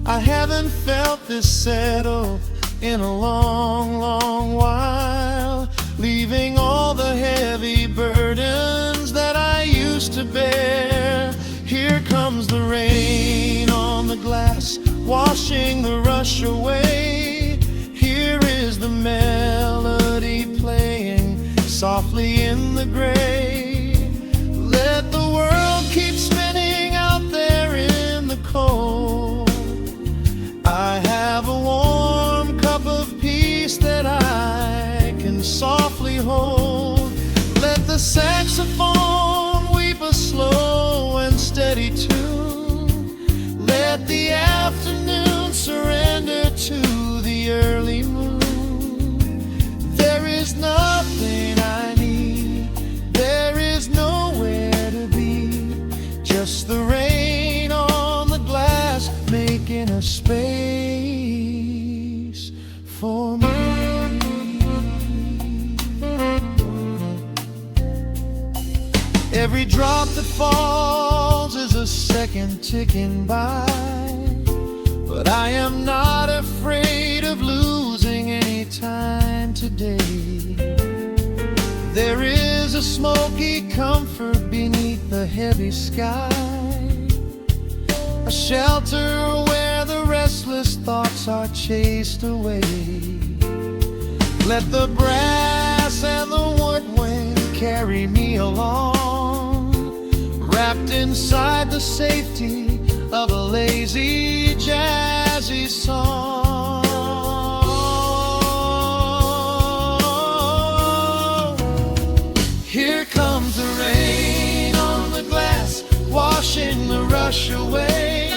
I haven't felt this settle in a long, long while, leaving all the heavy burdens that I used to bear. Here comes the rain on the glass, washing the rush away. Here is the melody playing softly in the gray. Let the world keep spinning out there in the cold. I have a warm cup of peace that I can softly hold. Let the saxophone weep a slow and steady tune. Let the afternoon surrender to the early moon. There is nothing I need, there is nowhere to be, just the rain on the glass making a space for me. Every drop that falls is a second ticking by, but I am not afraid of losing any time today. There is a smoky comfort beneath the heavy sky, a shelter where the restless thoughts are chased away. Let the brass and the woodwind carry me along, wrapped inside the safety of a lazy, jazzy song. Here comes the rain on the glass, washing the rush away.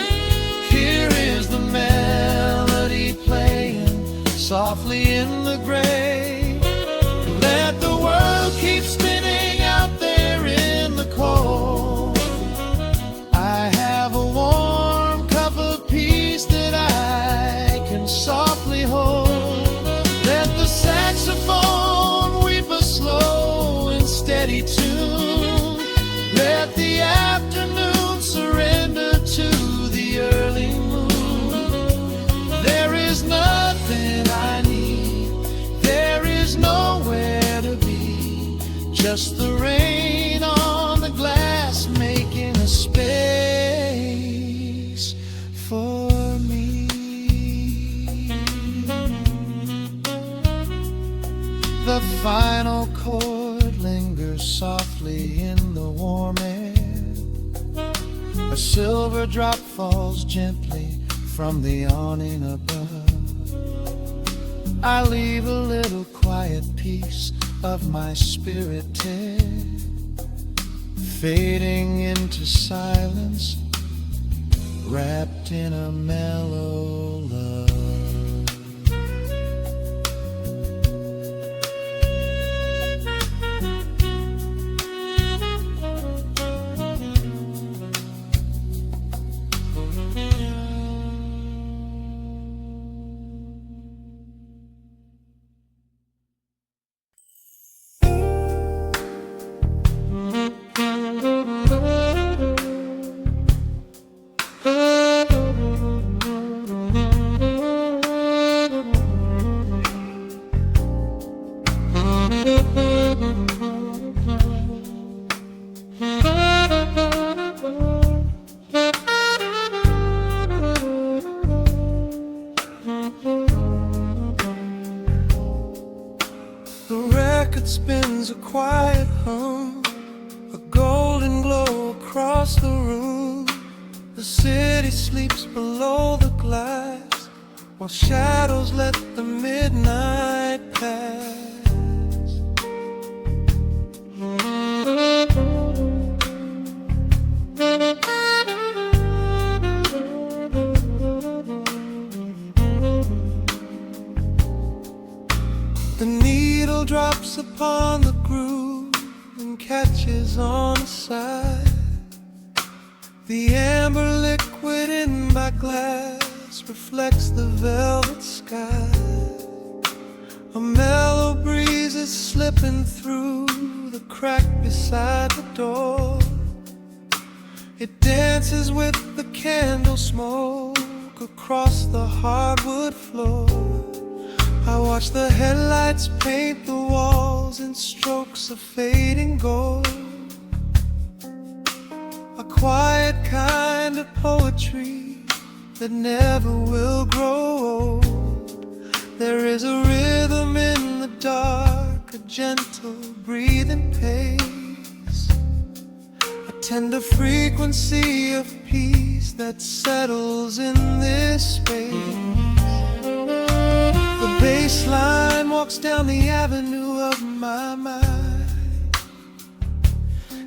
Here is the melody playing softly in the gray. Let the world keep spinning out there in the cold. I have a warm cup of peace that I can softly hold. Let the saxophone weep a slow and steady tune. Let the afternoon surrender to the early moon. There is nothing I need, there is nowhere to be, just the rain on the glass making a space for me. The final chord lingers softly in the warm air. A silver drop falls gently from the awning above. I leave a little quiet piece of my spirit tear, fading into silence, wrapped in a mellow love.
across the room, the city sleeps below the glass, while shadows let the midnight pass. The needle drops upon the groove and catches on the side. The amber liquid in my glass reflects the velvet sky. A mellow breeze is slipping through the crack beside the door. It dances with the candle smoke across the hardwood floor. I watch the headlights paint the walls in strokes of fading gold. A quiet kind of poetry that never will grow old. There is a rhythm in the dark, a gentle breathing pace, a tender frequency of peace that settles in this space. The bass line walks down the avenue of my mind,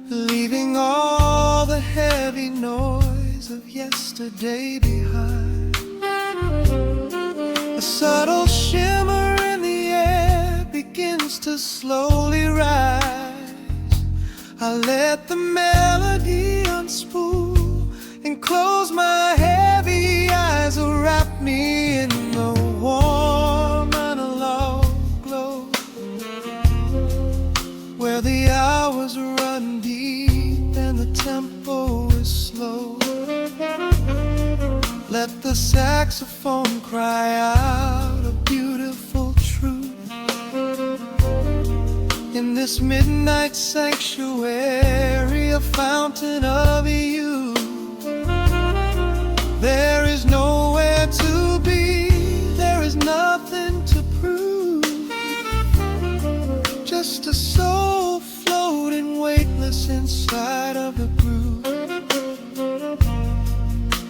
leaving all the heavy noise of yesterday behind. A subtle shimmer in the air begins to slowly rise. I let the melody unspool and close my heavy eyes, wrap me in the warm analog glow, where the hours run deep and the tempo is slow. Let the saxophone cry out a beautiful truth. In this midnight sanctuary, a fountain of youth. There is nowhere to be, there is nothing to prove. Just a soul floating weightless inside of the groove.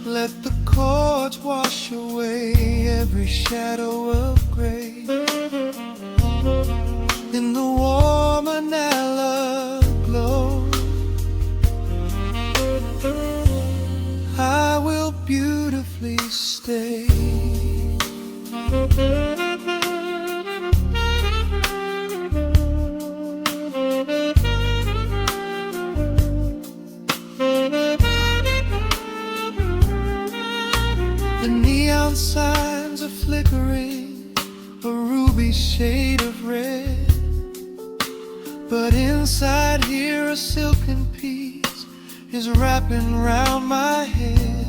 Let the chords wash away every shadow of gray. In the warm analog glow, I will beautifully stay. The neon signs are flickering, a ruby shade of red. But inside here a silken peace is wrapping round my head.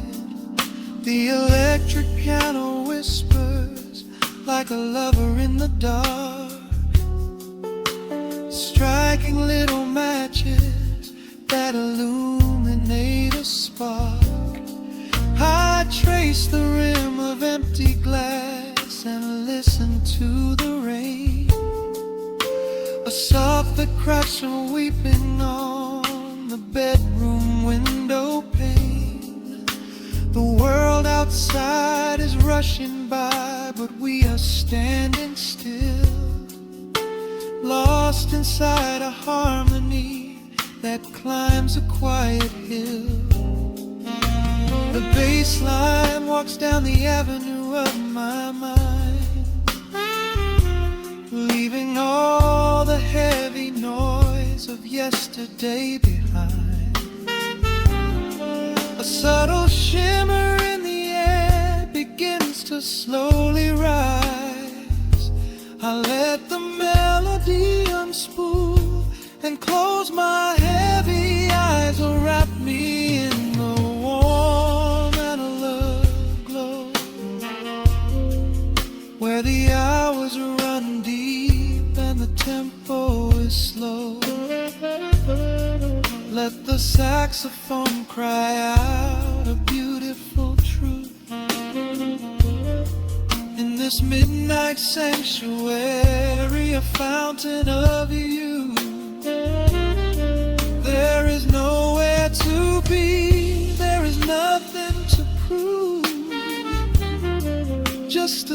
The electric piano whispers like a lover in the dark, striking little matches that illuminate a spark. I trace the rim of empty glass and listen to the rain, a soft that cracks from weeping on the bedroom window pane. The world outside is rushing by, but we are standing still, lost inside a harmony that climbs a quiet hill. The bass line walks down the avenue of my mind, leaving all the heavy noise of yesterday behind. A subtle shimmer in the air begins to slowly rise. I let the melody unspool and close my heavy eyes, wrap me in the warm analog glow, where the hours run deep and the tempo is slow. Let the saxophone cry out a beautiful truth. In this midnight sanctuary, a fountain of youth. There is nowhere to be,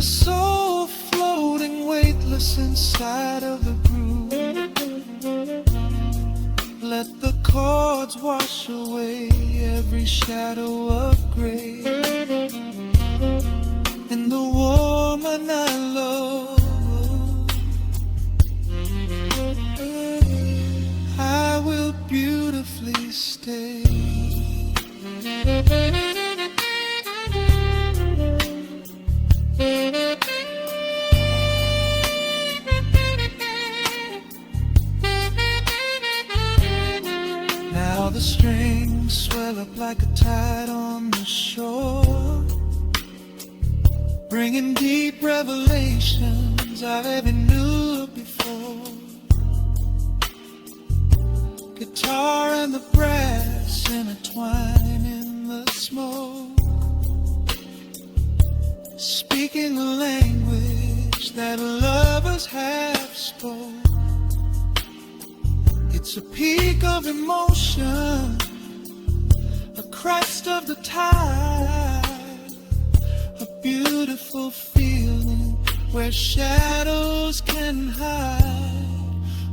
soul floating weightless inside of the groove. Let the chords wash away every shadow of gray. In the woman I love, I will beautifully stay. Now the strings swell up like a tide on the shore, bringing deep revelations I've ever knew before. Guitar and the brass intertwine in the smoke, speaking a language that lovers have spoke. It's a peak of emotion, a crest of the tide, a beautiful feeling where shadows can hide.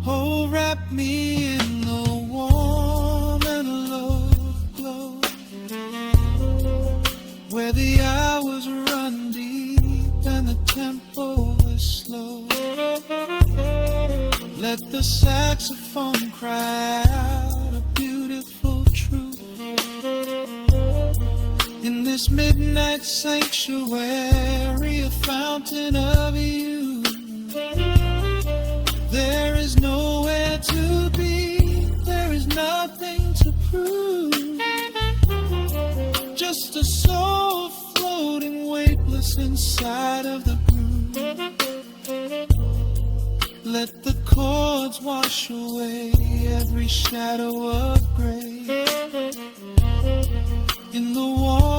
Oh, wrap me in the warm and love glow, where the hours run deep and the tempo is slow. Let the saxophone cry out a beautiful truth. In this midnight sanctuary, a fountain of youth. There is nowhere to be, there is nothing to prove. Just a soul floating weightless inside of the groove. Let the chords wash away every shadow of gray. In the warm